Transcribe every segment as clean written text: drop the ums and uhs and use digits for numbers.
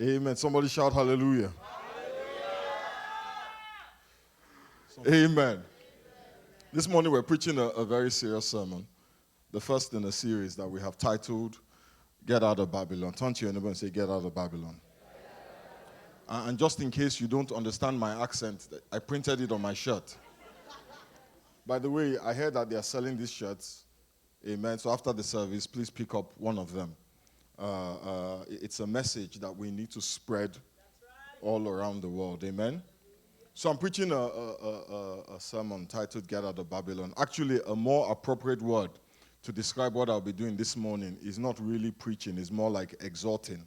Amen. Somebody shout hallelujah. Amen. This morning we're preaching a very serious sermon. The first in a series that we have titled, Get Out of Babylon. Turn to your neighbor and say, Get Out of Babylon. And just in case you don't understand my accent, I printed it on my shirt. By the way, I heard that they are selling these shirts. Amen. So after the service, please pick up one of them. It's a message that we need to spread all around the world. Amen. So I'm preaching a sermon titled Get Out of Babylon. Actually, a more appropriate word to describe what I'll be doing this morning is not really preaching. It's more like exhorting.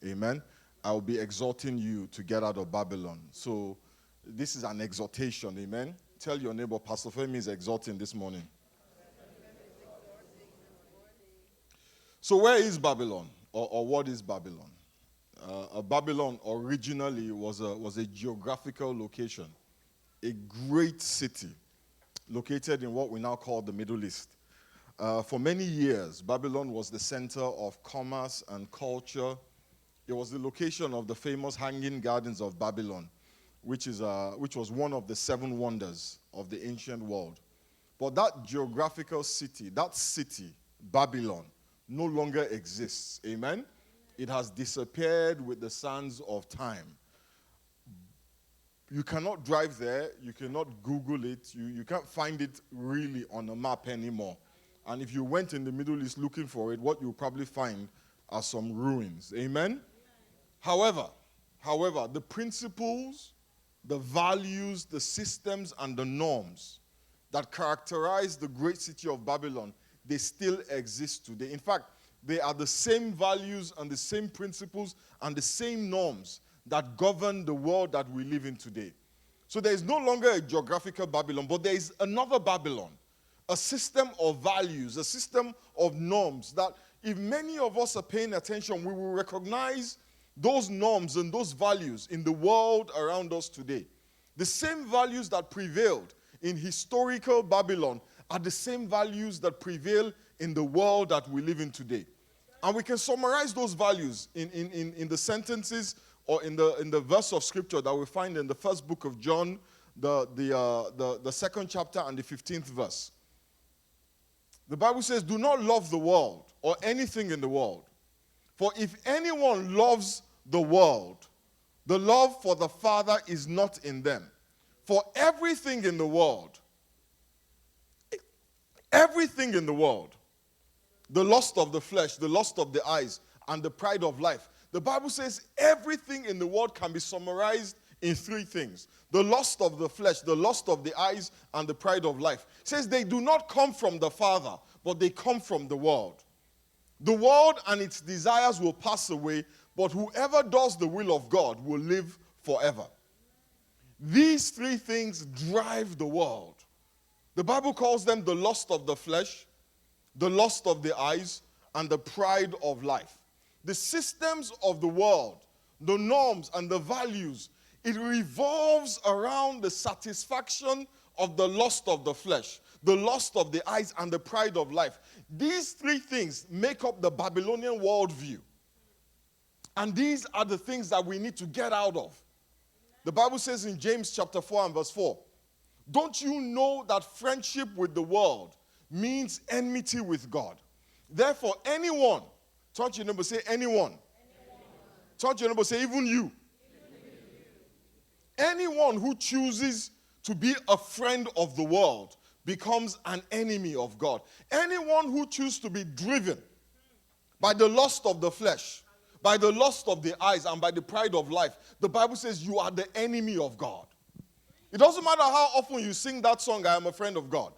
Amen. I'll be exhorting you to get out of Babylon. So this is an exhortation. Amen. Tell your neighbor, Pastor Femi is exhorting this morning. So where is Babylon? Or what is Babylon? Babylon originally was a geographical location, a great city located in what we now call the Middle East. For many years, Babylon was the center of commerce and culture. It was the location of the famous Hanging Gardens of Babylon, which was one of the 7 wonders of the ancient world. But that geographical city, Babylon, no longer exists. Amen? It has disappeared with the sands of time. You cannot drive there. You cannot Google it. You can't find it really on a map anymore. And if you went in the Middle East looking for it, what you'll probably find are some ruins. Amen? However, the principles, the values, the systems, and the norms that characterize the great city of Babylon, they still exist today. In fact, they are the same values and the same principles and the same norms that govern the world that we live in today. So there is no longer a geographical Babylon, but there is another Babylon, a system of values, a system of norms that if many of us are paying attention, we will recognize those norms and those values in the world around us today. The same values that prevailed in historical Babylon are the same values that prevail in the world that we live in today. And we can summarize those values in the sentences or in the verse of scripture that we find in the first book of John, the second chapter and the 15th verse. The Bible says, do not love the world or anything in the world. For if anyone loves the world, the love for the Father is not in them. For everything in the world, the lust of the flesh, the lust of the eyes, and the pride of life. The Bible says everything in the world can be summarized in 3 things. The lust of the flesh, the lust of the eyes, and the pride of life. It says they do not come from the Father, but they come from the world. The world and its desires will pass away, but whoever does the will of God will live forever. These 3 things drive the world. The Bible calls them the lust of the flesh, the lust of the eyes, and the pride of life. The systems of the world, the norms and the values, it revolves around the satisfaction of the lust of the flesh, the lust of the eyes, and the pride of life. These 3 things make up the Babylonian worldview. And these are the things that we need to get out of. The Bible says in James chapter 4 and verse 4, don't you know that friendship with the world means enmity with God? Therefore, anyone, touch your neighbor, say anyone. Touch your neighbor, say even you. Anyone who chooses to be a friend of the world becomes an enemy of God. Anyone who chooses to be driven by the lust of the flesh, by the lust of the eyes, and by the pride of life, the Bible says you are the enemy of God. It doesn't matter how often you sing that song, I am a friend of God.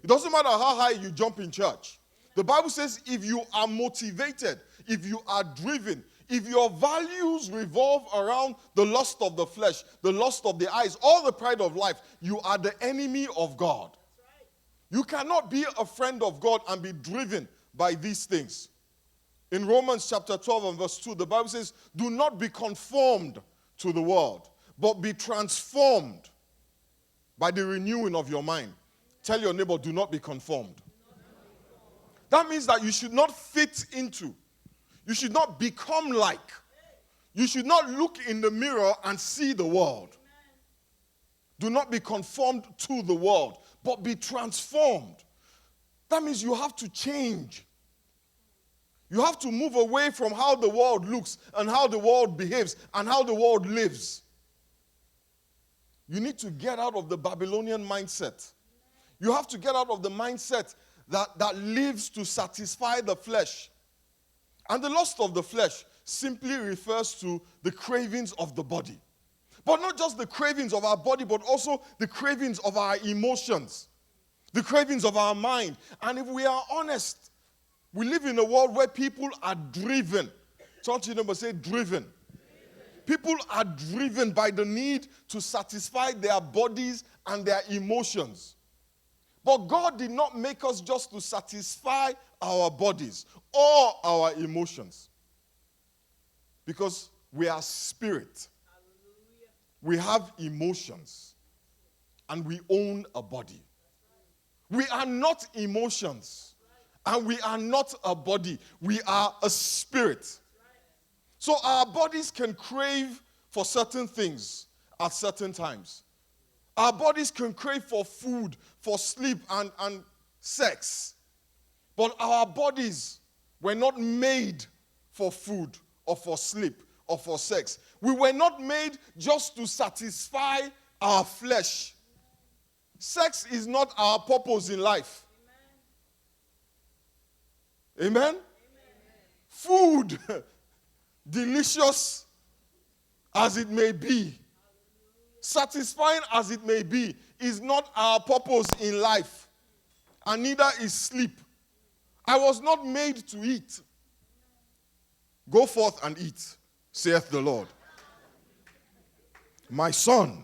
It doesn't matter how high you jump in church. The Bible says if you are motivated, if you are driven, if your values revolve around the lust of the flesh, the lust of the eyes, or the pride of life, you are the enemy of God. You cannot be a friend of God and be driven by these things. In Romans chapter 12 and verse 2, the Bible says, do not be conformed to the world, but be transformed by the renewing of your mind. Tell your neighbor, do not be conformed. That means that you should not fit into, you should not become like You should not look in the mirror and see the world. Do not be conformed to the world, but be transformed. That means you have to change. You have to move away from how the world looks and how the world behaves and how the world lives. You need to get out of the Babylonian mindset. You have to get out of the mindset that lives to satisfy the flesh. And the lust of the flesh simply refers to the cravings of the body. But not just the cravings of our body, but also the cravings of our emotions, the cravings of our mind. And if we are honest, we live in a world where people are driven. Turn to your neighbor, say driven. People are driven by the need to satisfy their bodies and their emotions. But God did not make us just to satisfy our bodies or our emotions. Because we are spirit. We have emotions. And we own a body. We are not emotions. And we are not a body. We are a spirit. So our bodies can crave for certain things at certain times. Our bodies can crave for food, for sleep, and sex. But our bodies were not made for food or for sleep or for sex. We were not made just to satisfy our flesh. Sex is not our purpose in life. Amen? Amen? Food, delicious as it may be, satisfying as it may be, is not our purpose in life. And neither is sleep. I was not made to eat. Go forth and eat, saith the Lord. My son,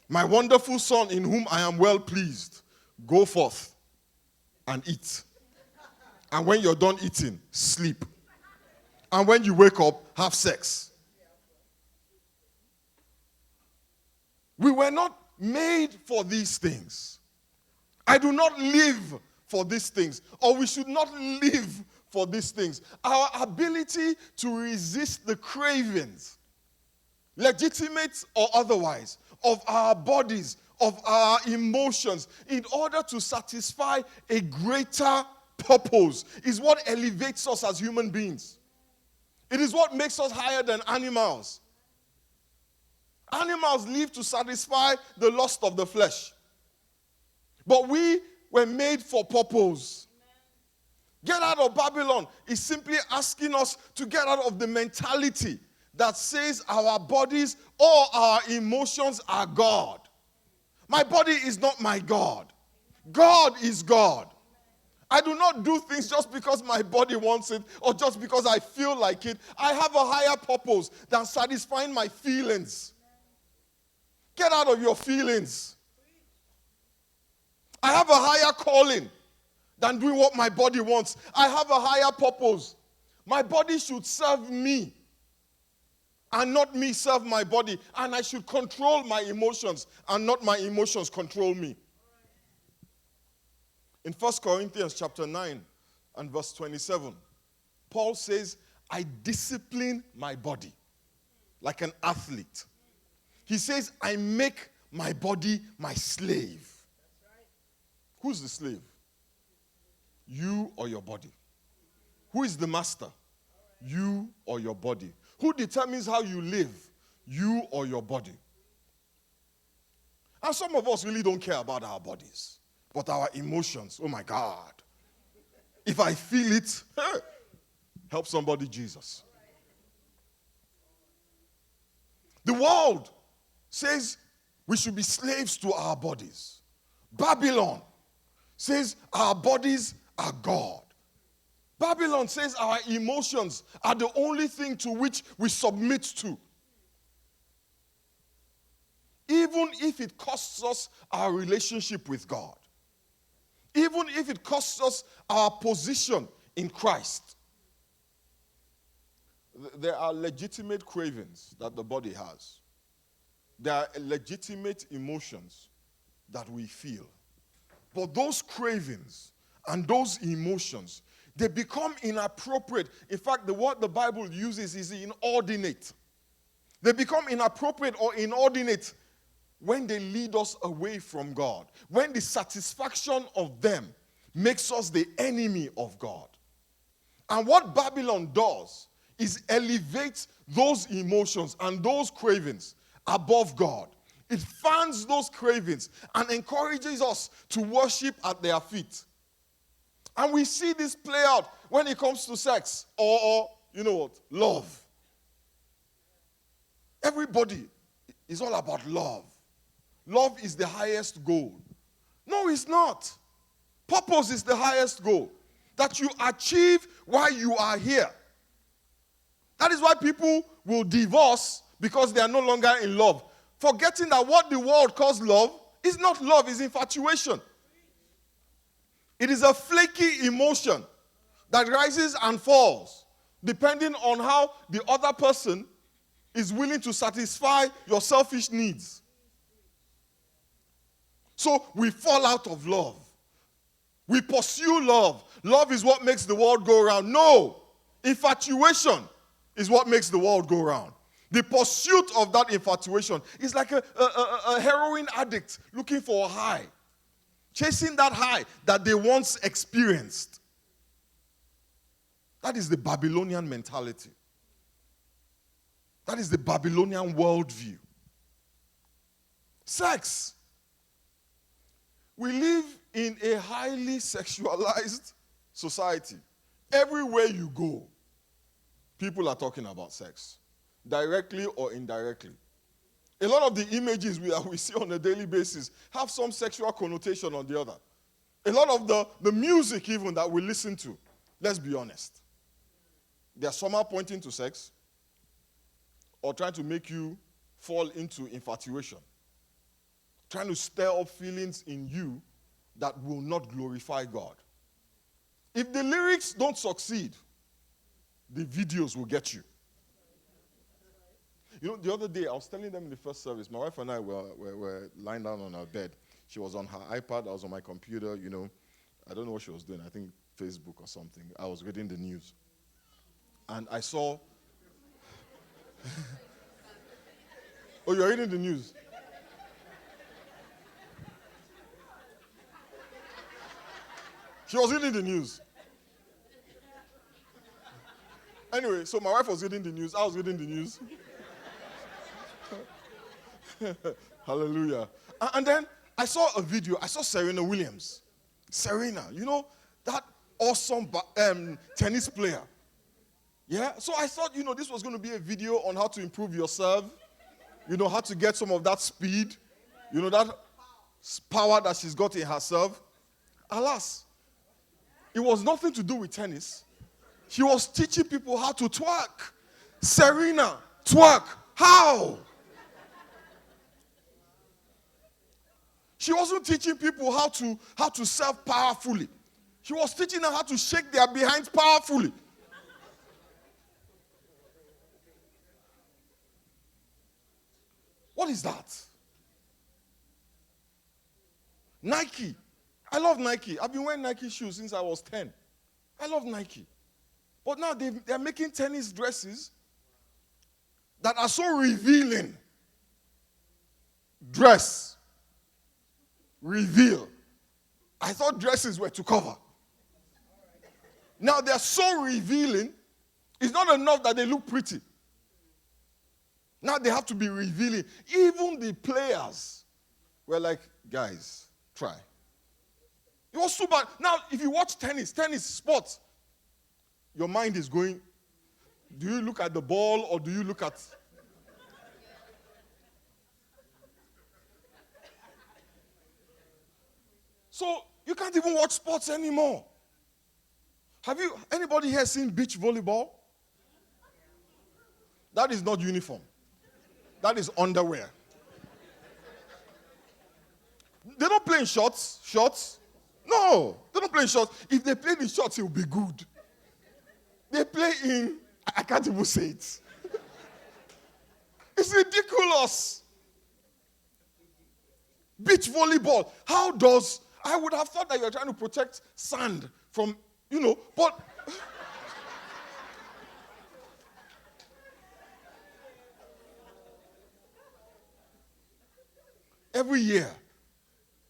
my wonderful son in whom I am well pleased, go forth and eat. And when you're done eating, sleep. And when you wake up, have sex. We were not made for these things. I do not live for these things, or we should not live for these things. Our ability to resist the cravings, legitimate or otherwise, of our bodies, of our emotions, in order to satisfy a greater purpose, is what elevates us as human beings. It is what makes us higher than animals. Animals live to satisfy the lust of the flesh. But we were made for purpose. Get out of Babylon is simply asking us to get out of the mentality that says our bodies or our emotions are God. My body is not my God. God is God. I do not do things just because my body wants it or just because I feel like it. I have a higher purpose than satisfying my feelings. Get out of your feelings. I have a higher calling than doing what my body wants. I have a higher purpose. My body should serve me and not me serve my body. And I should control my emotions and not my emotions control me. In 1 Corinthians chapter 9 and verse 27, Paul says, I discipline my body like an athlete. He says, I make my body my slave. That's right. Who's the slave? You or your body? Who is the master? You or your body? Who determines how you live? You or your body? And some of us really don't care about our bodies, but our emotions, oh my God. If I feel it, help somebody, Jesus. The world says we should be slaves to our bodies. Babylon says our bodies are God. Babylon says our emotions are the only thing to which we submit to. Even if it costs us our relationship with God. Even if it costs us our position in Christ. There are legitimate cravings that the body has. There are legitimate emotions that we feel. But those cravings and those emotions They become inappropriate. In fact, the word the Bible uses is inordinate. They become inappropriate or inordinate when they lead us away from God. When the satisfaction of them makes us the enemy of God. And what Babylon does is elevate those emotions and those cravings above God. It fans those cravings and encourages us to worship at their feet. And we see this play out when it comes to sex or you know what, love. Everybody is all about love. Love is the highest goal. No, it's not. Purpose is the highest goal. That you achieve while you are here. That is why people will divorce because they are no longer in love. Forgetting that what the world calls love is not love, it's infatuation. It is a flaky emotion that rises and falls depending on how the other person is willing to satisfy your selfish needs. So we fall out of love. We pursue love. Love is what makes the world go round. No, infatuation is what makes the world go round. The pursuit of that infatuation is like a heroin addict looking for a high. Chasing that high that they once experienced. That is the Babylonian mentality. That is the Babylonian worldview. Sex. We live in a highly sexualized society. Everywhere you go, people are talking about sex, directly or indirectly. A lot of the images we see on a daily basis have some sexual connotation on the other. A lot of the music even that we listen to, let's be honest, they're somehow pointing to sex or trying to make you fall into infatuation, trying to stir up feelings in you that will not glorify God. If the lyrics don't succeed, the videos will get you. You know, the other day, I was telling them in the first service, my wife and I were lying down on our bed. She was on her iPad, I was on my computer, you know. I don't know what she was doing, I think Facebook or something. I was reading the news. And I saw... Oh, you're reading the news? She was reading the news. Anyway, so my wife was reading the news, I was reading the news. Hallelujah. And then I saw a video. I saw Serena Williams. Serena, you know, that awesome tennis player. Yeah? So I thought, you know, this was going to be a video on how to improve your serve. You know, how to get some of that speed. You know, that power that she's got in her serve. Alas, it was nothing to do with tennis. She was teaching people how to twerk. Serena, twerk. How? She wasn't teaching people how to serve powerfully. She was teaching them how to shake their behinds powerfully. What is that? Nike. I love Nike. I've been wearing Nike shoes since I was 10. I love Nike. But now they're making tennis dresses that are so revealing. Dress. Reveal. I thought dresses were to cover. Now they're so revealing, it's not enough that they look pretty. Now they have to be revealing. Even the players were like, guys, try. It was so bad. Now, if you watch tennis sports, your mind is going, do you look at the ball or do you look at... So, you can't even watch sports anymore. Have anybody here seen beach volleyball? That is not uniform. That is underwear. They don't play in shorts. Shorts? No, they don't play in shorts. If they played in shorts, it would be good. They play in, I can't even say it. It's ridiculous. Beach volleyball. I would have thought that you're trying to protect sand from, But every year,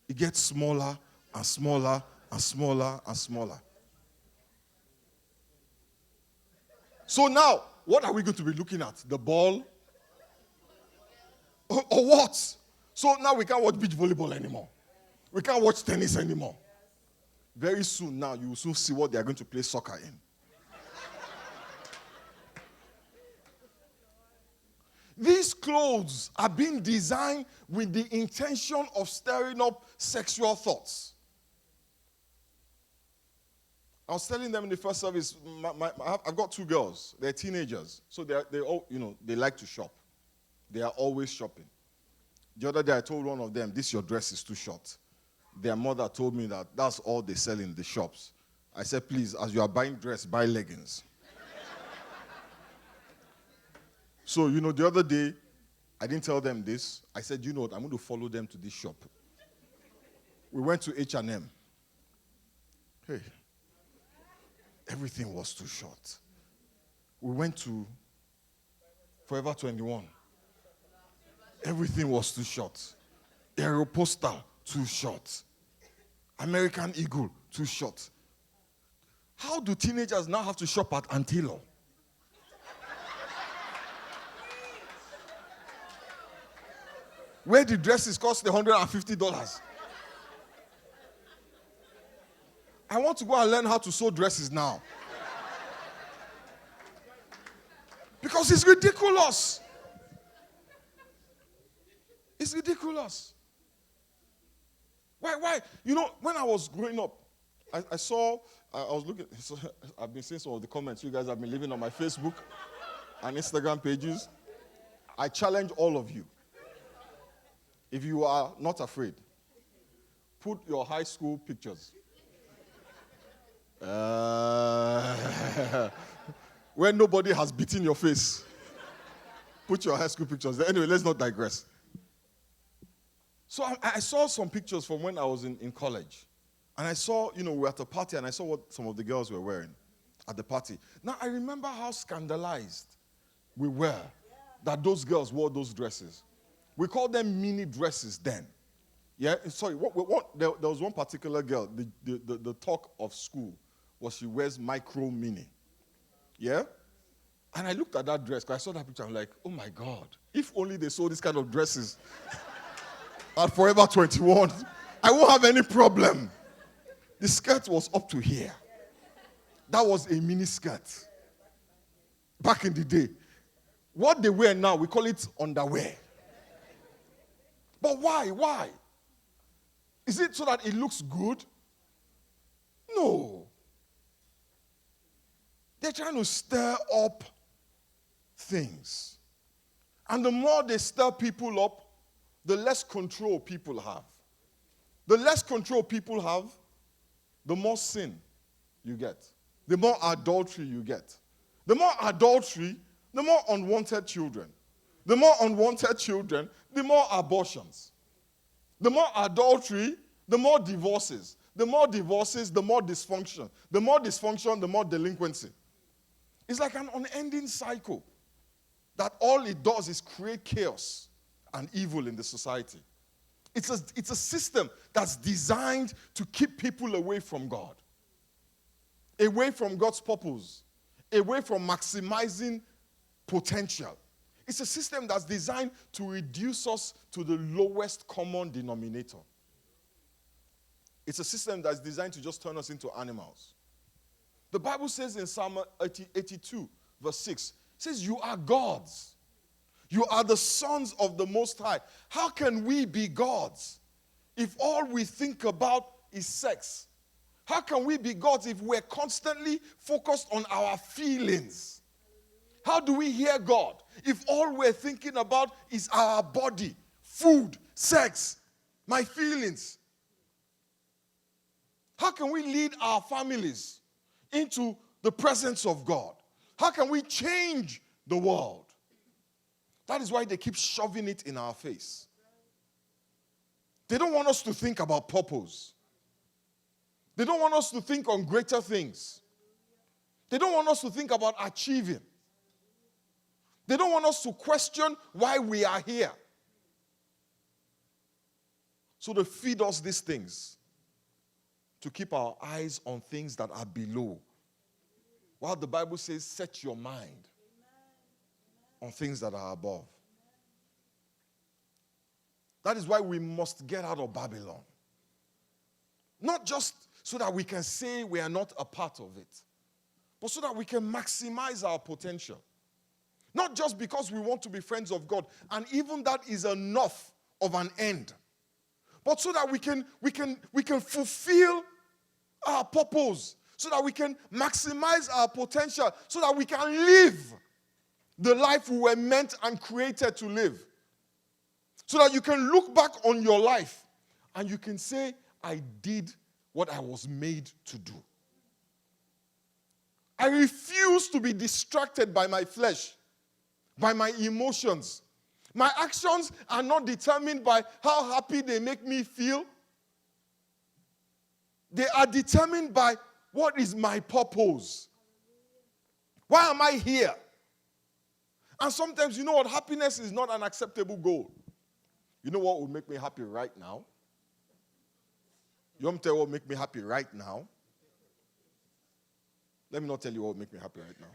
it gets smaller and smaller and smaller and smaller. So now, what are we going to be looking at? The ball? Or what? So now we can't watch beach volleyball anymore. We can't watch tennis anymore. Very soon now, you will soon see what they are going to play soccer in. These clothes are being designed with the intention of stirring up sexual thoughts. I was telling them in the first service, I've got two girls. They're teenagers. So they all, they like to shop. They are always shopping. The other day I told one of them, your dress is too short. Their mother told me that's all they sell in the shops. I said, please, as you are buying dress, buy leggings. So, the other day, I didn't tell them this. I said, I'm going to follow them to this shop. We went to H&M. Hey, everything was too short. We went to Forever 21. Everything was too short. Aeropostale, too short. American Eagle, too short. How do teenagers now have to shop at Antilo? Where the dresses cost $150. I want to go and learn how to sew dresses now. Because it's ridiculous. It's ridiculous. Why? When I was growing up, I was looking, I've been seeing some of the comments you guys have been leaving on my Facebook and Instagram pages. I challenge all of you. If you are not afraid, put your high school pictures. Where nobody has beaten your face. Put your high school pictures there. Anyway, let's not digress. So I saw some pictures from when I was in college. And I saw, we were at a party and I saw what some of the girls were wearing at the party. Now, I remember how scandalized we were that those girls wore those dresses. We called them mini dresses then. Yeah, sorry, there was one particular girl, the talk of school was she wears micro mini. Yeah? And I looked at that dress, because I saw that picture, I'm like, oh my God, if only they saw this kind of dresses at Forever 21, I won't have any problem. The skirt was up to here. That was a mini skirt. Back in the day. What they wear now, we call it underwear. But why? Why? Is it so that it looks good? No. They're trying to stir up things. And the more they stir people up, the less control people have. The less control people have, the more sin you get. The more adultery you get. The more adultery, the more unwanted children. The more unwanted children, the more abortions. The more adultery, the more divorces. The more divorces, the more dysfunction. The more dysfunction, the more delinquency. It's like an unending cycle that all it does is create chaos and evil in the society. It's a system that's designed to keep people away from God, away from God's purpose, away from maximizing potential. It's a system that's designed to reduce us to the lowest common denominator. It's a system that's designed to just turn us into animals. The Bible says in Psalm 82, verse 6, it says, you are gods. You are the sons of the Most High. How can we be gods if all we think about is sex? How can we be gods if we're constantly focused on our feelings? How do we hear God if all we're thinking about is our body, food, sex, my feelings? How can we lead our families into the presence of God? How can we change the world? That is why they keep shoving it in our face. They don't want us to think about purpose. They don't want us to think on greater things. They don't want us to think about achieving. They don't want us to question why we are here. So they feed us these things to keep our eyes on things that are below. While the Bible says, set your mind on things that are above. That is why we must get out of Babylon. Not just so that we can say we are not a part of it, but so that we can maximize our potential. Not just because we want to be friends of God, and even that is enough of an end, but so that we can fulfill our purpose, so that we can maximize our potential, so that we can live the life we were meant and created to live. So that you can look back on your life and you can say, I did what I was made to do. I refuse to be distracted by my flesh, by my emotions. My actions are not determined by how happy they make me feel. They are determined by what is my purpose. Why am I here? And sometimes, you know what? Happiness is not an acceptable goal. You know what would make me happy right now? You want me to tell you what would make me happy right now? Let me not tell you what would make me happy right now.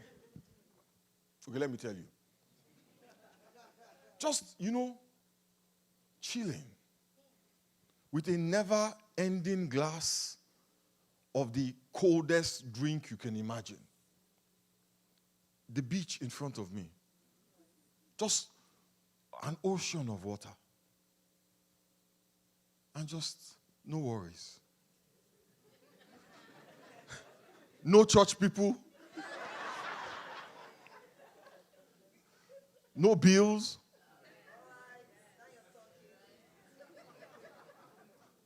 Okay, let me tell you. Just, chilling with a never-ending glass of the coldest drink you can imagine. The beach in front of me. Just an ocean of water. And just no worries. No church people. No bills.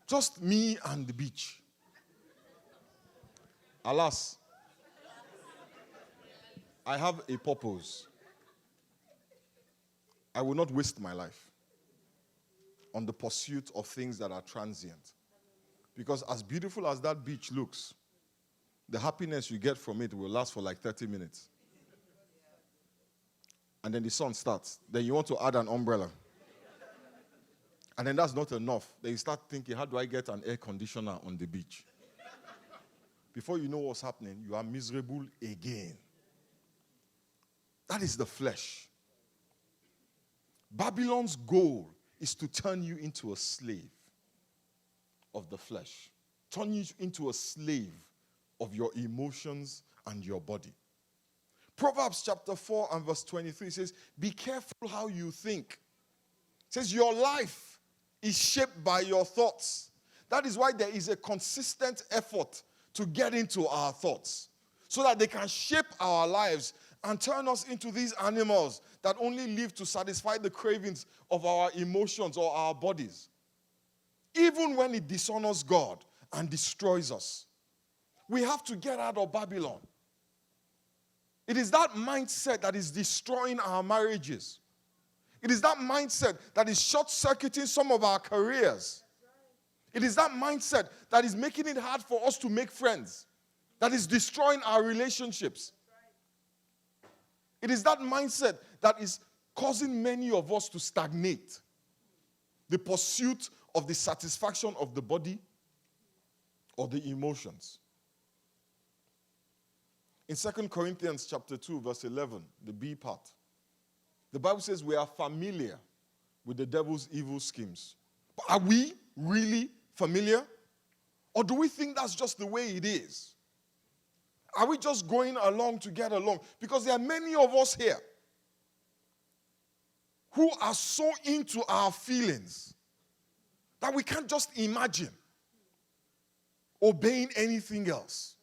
Just me and the beach. Alas, I have a purpose. I will not waste my life on the pursuit of things that are transient. Because as beautiful as that beach looks, the happiness you get from it will last for like 30 minutes. And then the sun starts. Then you want to add an umbrella. And then that's not enough. Then you start thinking, how do I get an air conditioner on the beach? Before you know what's happening, you are miserable again. That is the flesh. Babylon's goal is to turn you into a slave of the flesh. Turn you into a slave of your emotions and your body. Proverbs chapter 4 and verse 23 says, be careful how you think. It says, your life is shaped by your thoughts. That is why there is a consistent effort to get into our thoughts so that they can shape our lives and turn us into these animals that only live to satisfy the cravings of our emotions or our bodies. Even when it dishonors God and destroys us. We have to get out of Babylon. It is that mindset that is destroying our marriages. It is that mindset that is short-circuiting some of our careers. It is that mindset that is making it hard for us to make friends. That is destroying our relationships. It is that mindset that is causing many of us to stagnate. The pursuit of the satisfaction of the body or the emotions. In 2 Corinthians chapter 2, verse 11, the B part, the Bible says we are familiar with the devil's evil schemes. But are we really familiar? Or do we think that's just the way it is? Are we just going along to get along? Because there are many of us here who are so into our feelings that we can't just imagine obeying anything else.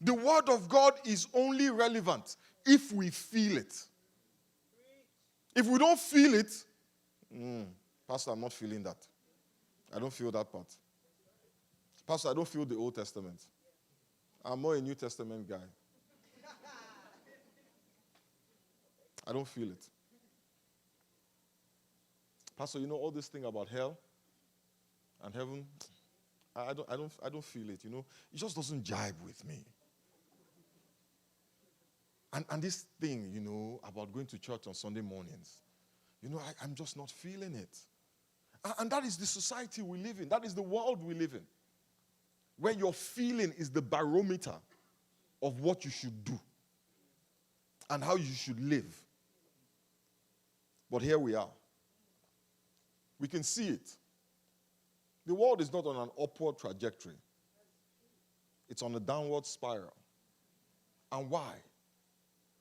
The word of God is only relevant if we feel it. If we don't feel it, Pastor, I'm not feeling that. I don't feel that part. Pastor, I don't feel the Old Testament. I'm more a New Testament guy. I don't feel it. Pastor, you know all this thing about hell and heaven? I don't feel it, It just doesn't jibe with me. And this thing, about going to church on Sunday mornings, I'm just not feeling it. And that is the society we live in. That is the world we live in. Where your feeling is the barometer of what you should do and how you should live. But here we are. We can see it. The world is not on an upward trajectory. It's on a downward spiral. And why?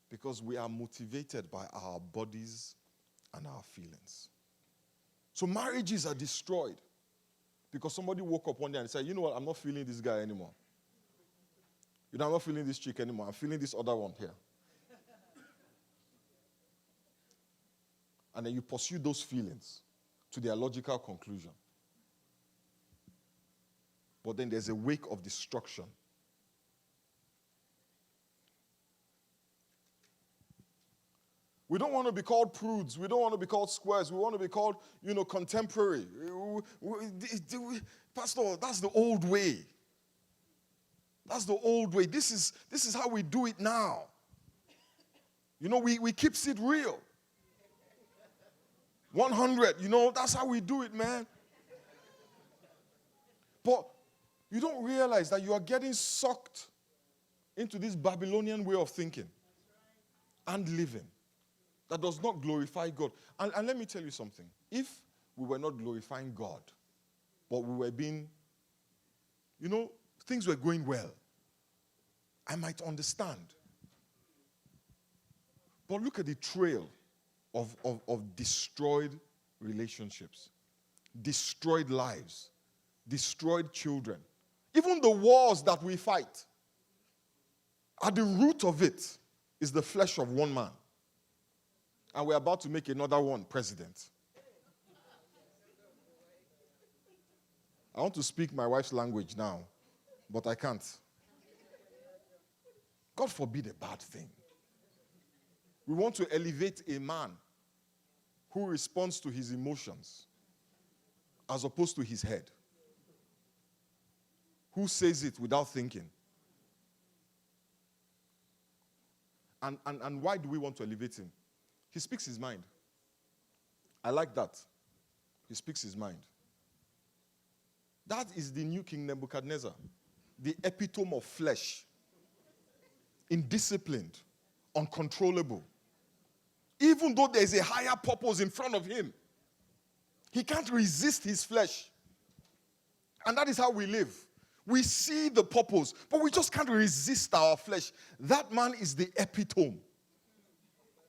Because we are motivated by our bodies and our feelings. So marriages are destroyed because somebody woke up one day and said, you know what, I'm not feeling this guy anymore. I'm not feeling this chick anymore. I'm feeling this other one here. And then you pursue those feelings to their logical conclusion. But then there's a wake of destruction. We don't want to be called prudes. We don't want to be called squares. We want to be called, contemporary. Pastor, that's the old way. That's the old way. This is how we do it now. We keep it real. 100, that's how we do it, man. But you don't realize that you are getting sucked into this Babylonian way of thinking and living that does not glorify God. And let me tell you something. If we were not glorifying God, but we were being, things were going well, I might understand. But look at the trail of destroyed relationships, destroyed lives, destroyed children. Even the wars that we fight, at the root of it is the flesh of one man. And we're about to make another one president. I want to speak my wife's language now, but I can't. God forbid a bad thing. We want to elevate a man who responds to his emotions as opposed to his head. Who says it without thinking. And why do we want to elevate him? He speaks his mind. I like that. He speaks his mind. That is the new King Nebuchadnezzar, the epitome of flesh, indisciplined, uncontrollable. Even though there's a higher purpose in front of him, he can't resist his flesh. And that is how we live. We see the purpose, but we just can't resist our flesh. That man is the epitome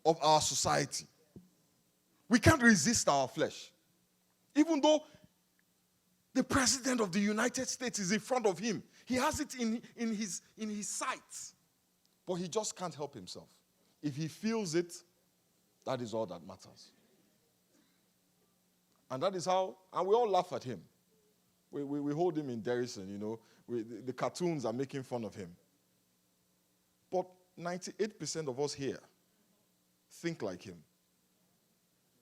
of our society. We can't resist our flesh. Even though the president of the United States is in front of him, he has it in his sights, but he just can't help himself. If he feels it, that is all that matters. And that is how, and we all laugh at him. We hold him in derision, the cartoons are making fun of him. But 98% of us here think like him.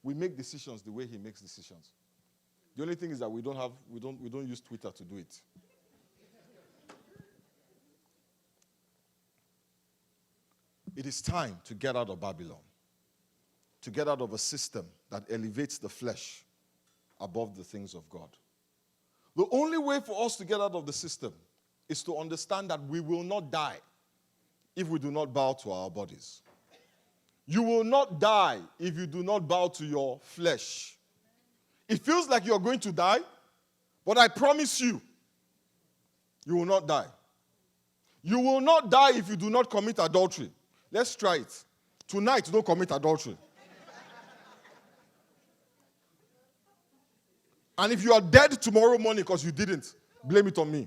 We make decisions the way he makes decisions. The only thing is that we don't use Twitter to do it. It is time to get out of Babylon, to get out of a system that elevates the flesh above the things of God. The only way for us to get out of the system is to understand that we will not die if we do not bow to our bodies. You will not die if you do not bow to your flesh. It feels like you're going to die, but I promise you, you will not die. You will not die if you do not commit adultery. Let's try it. Tonight, don't commit adultery. And if you are dead tomorrow morning because you didn't, blame it on me.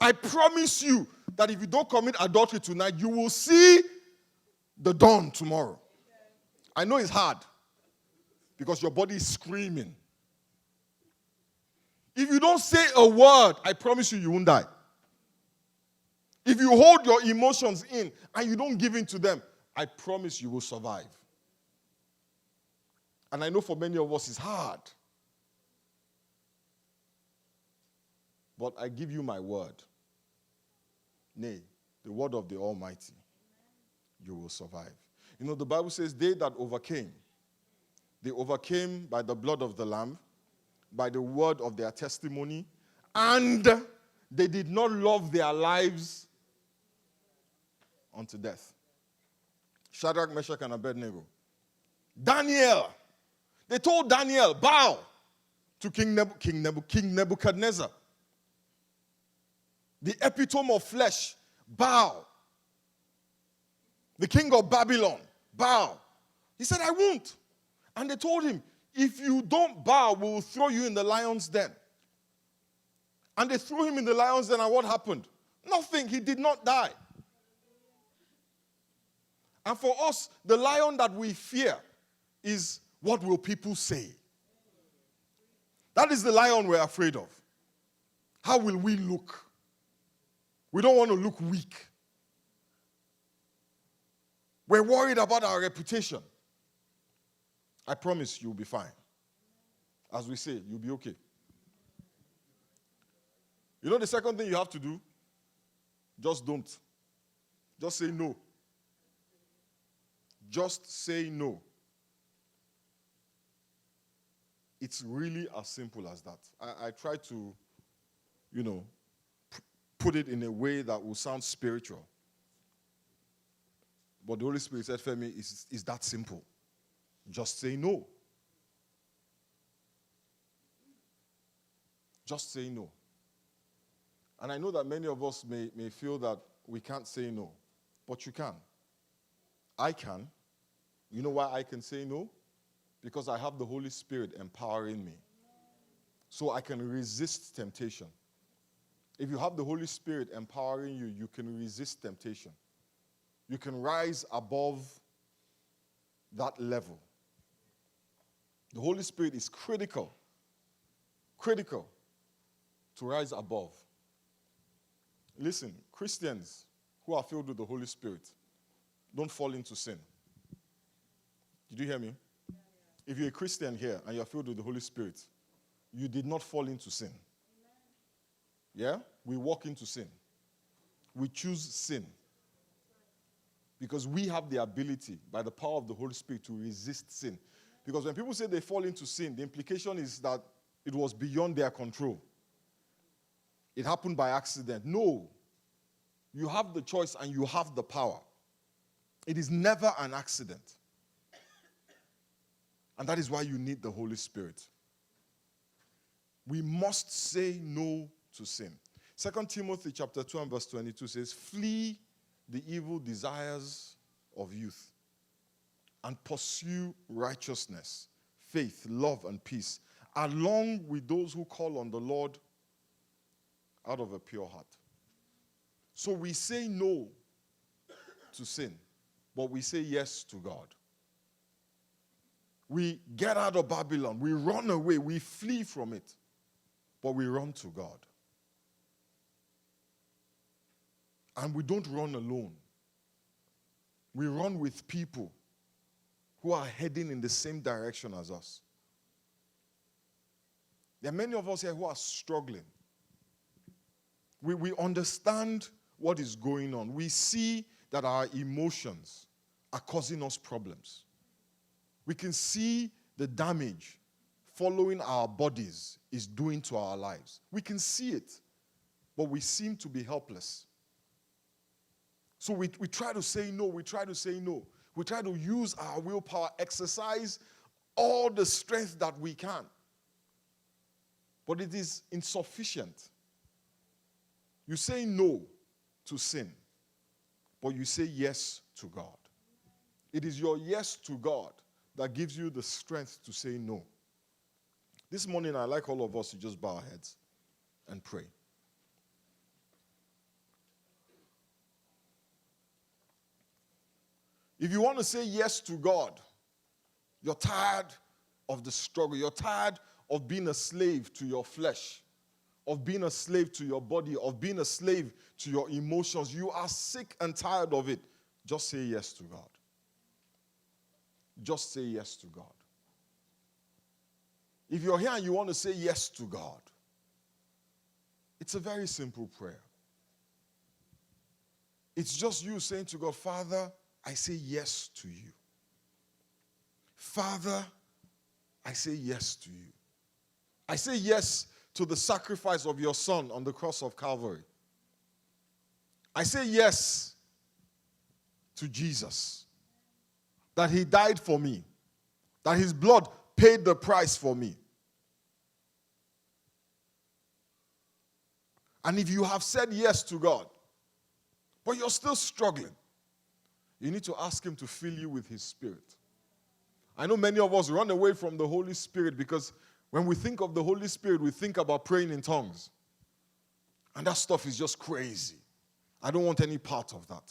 I promise you that if you don't commit adultery tonight, you will see the dawn tomorrow. I know it's hard because your body is screaming. If you don't say a word, I promise you, you won't die. If you hold your emotions in and you don't give in to them, I promise you will survive. And I know for many of us it's hard. But I give you my word. Nay, the word of the Almighty, you will survive. You know, the Bible says they that overcame, they overcame by the blood of the Lamb, by the word of their testimony, and they did not love their lives unto death. Shadrach, Meshach, and Abednego. Daniel, they told Daniel, bow to King Nebuchadnezzar. The epitome of flesh, bow. The king of Babylon, bow. He said, I won't. And they told him, if you don't bow, we'll throw you in the lion's den. And they threw him in the lion's den, and what happened? Nothing. He did not die. And for us, the lion that we fear is, what will people say? That is the lion we're afraid of. How will we look? We don't want to look weak. We're worried about our reputation. I promise you'll be fine. As we say, you'll be okay. You know the second thing you have to do? Just don't. Just say no. Just say no. It's really as simple as that. I try to, put it in a way that will sound spiritual. But the Holy Spirit said, Femi, it's that simple. Just say no. Just say no. And I know that many of us may feel that we can't say no. But you can. I can. You know why I can say no? Because I have the Holy Spirit empowering me. So I can resist temptation. If you have the Holy Spirit empowering you, you can resist temptation. You can rise above that level. The Holy Spirit is critical to rise above. Listen, Christians who are filled with the Holy Spirit don't fall into sin. Did you hear me? If you're a Christian here and you're filled with the Holy Spirit, you did not fall into sin. Yeah? We walk into sin. We choose sin. Because we have the ability, by the power of the Holy Spirit, to resist sin. Because when people say they fall into sin, the implication is that it was beyond their control. It happened by accident. No. You have the choice and you have the power. It is never an accident. And that is why you need the Holy Spirit. We must say no to sin. 2 Timothy chapter 2 and verse 22 says, flee the evil desires of youth and pursue righteousness, faith, love, and peace, along with those who call on the Lord out of a pure heart. So we say no to sin, but we say yes to God. We get out of Babylon, we run away, we flee from it, but we run to God. And we don't run alone. We run with people who are heading in the same direction as us. There are many of us here who are struggling. We understand what is going on. We see that our emotions are causing us problems. We can see the damage following our bodies is doing to our lives. We can see it, but we seem to be helpless. So we try to say no, we try to say no. We try to use our willpower, exercise all the strength that we can. But it is insufficient. You say no to sin, but you say yes to God. It is your yes to God that gives you the strength to say no. This morning, I'd like all of us to just bow our heads and pray. If you want to say yes to God, you're tired of the struggle. You're tired of being a slave to your flesh, of being a slave to your body, of being a slave to your emotions. You are sick and tired of it. Just say yes to God. Just say yes to God. If you're here and you want to say yes to God, it's a very simple prayer. It's just you saying to God, Father, I say yes to you. Father, I say yes to you. I say yes to the sacrifice of your Son on the cross of Calvary. I say yes to Jesus, that he died for me, that his blood paid the price for me. And if you have said yes to God, but you're still struggling, you need to ask him to fill you with his Spirit. I know many of us run away from the Holy Spirit because when we think of the Holy Spirit, we think about praying in tongues. And that stuff is just crazy. I don't want any part of that.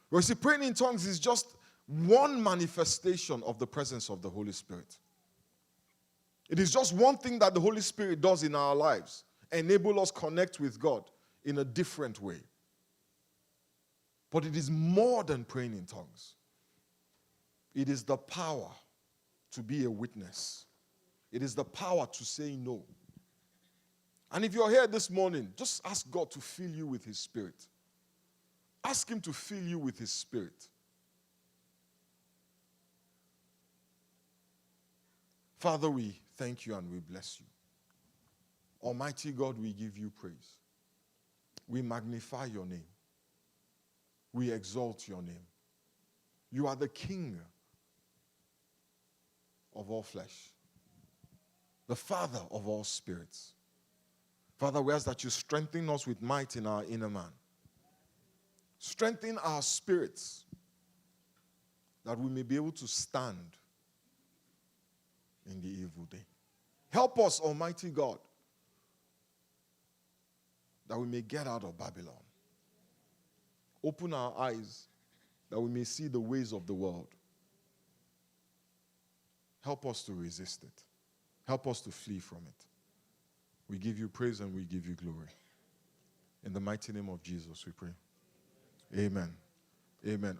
But you see, praying in tongues is just one manifestation of the presence of the Holy Spirit. It is just one thing that the Holy Spirit does in our lives, enable us connect with God in a different way. But it is more than praying in tongues. It is the power to be a witness. It is the power to say no. And if you're here this morning, just ask God to fill you with his Spirit. Ask him to fill you with his Spirit. Father, we thank you and we bless you. Almighty God, we give you praise. We magnify your name. We exalt your name. You are the King of all flesh, the Father of all spirits. Father, we ask that you strengthen us with might in our inner man. Strengthen our spirits that we may be able to stand in the evil day. Help us, Almighty God, that we may get out of Babylon. Open our eyes that we may see the ways of the world. Help us to resist it. Help us to flee from it. We give you praise and we give you glory. In the mighty name of Jesus we pray. Amen. Amen.